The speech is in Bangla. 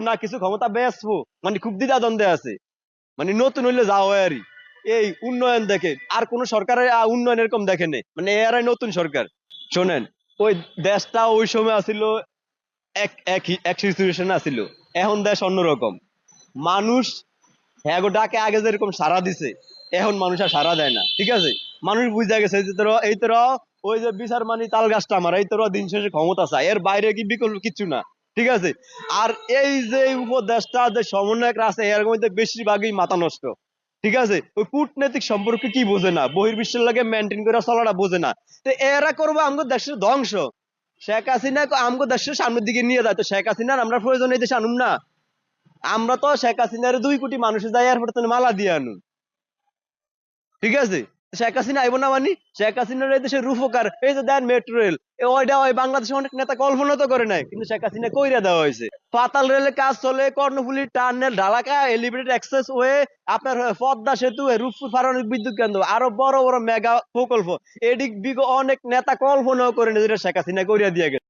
না কিছু ক্ষমতা বেচবো, মানে খুব দ্বিধা দ্বন্দ্বে আছে। মানে নতুন হইলে যাও আর এই উন্নয়ন দেখে আর কোন সরকারের উন্নয়ন এরকম দেখে নেই, মানে এরাই নতুন সরকার। শোনেন, ওই দেশটা ওই সময় আছিল এক এক এক সিচুয়েশন আছিল, এখন দেশ অন্যরকম। মানুষ হ্যাঁ গো ডাকে আগে যেরকম সাড়া দিছে, এখন মানুষ আর সাড়া দেয় না, ঠিক আছে। মানুষ বুঝে গেছে যে তোরা এই তোরা ওই যে বিচার মানি তাল গাছটা আমার, এই তোরা দিন শেষে ক্ষমতা চায়, এর বাইরে কি বিকল্প কিচ্ছু না, ঠিক আছে। আর এই যে উপদেশটা যে সমন্বয়ক আছে এর মধ্যে বেশিরভাগই মাথা নষ্ট, ঠিক আছে। ওই কূটনৈতিক সম্পর্ক কি বোঝে না, বহির্বিশ্বের লাগে মেনটেন করে চলাটা বোঝে না। তো এরা করবো আমাদের দেশের ধ্বংস। শেখ হাসিনা আমাদের দেশের সামনের দিকে নিয়ে যায়, তো শেখ হাসিনার আমরা প্রয়োজন এই দেশে আনুন না। আমরা তো শেখ হাসিনার 2 কোটি মানুষের যাই এয়ারপোর্টে মালা দিয়ে আনুন, ঠিক আছে। শেখ হাসিনা আইব না, মানে শেখ হাসিনার এই দেশের রূপকার এই যে দেন মেট্রো রেল, ওইটা ওই বাংলাদেশের অনেক নেতা কল্পনা তো করে নাই, কিন্তু শেখ হাসিনা কইরা দেওয়া হয়েছে। পাতাল রেলের কাজ চলে, Karnaphuli tunnel, Dhaka elevated expressway, আপনার পদ্মা সেতু, রূপপুর পারমাণবিক বিদ্যুৎ কেন্দ্র, আরো বড় বড় মেগা প্রকল্প, এদিক অনেক নেতা কল্পনাও করে না, যেটা শেখ হাসিনা কইরা দিয়ে গেছে।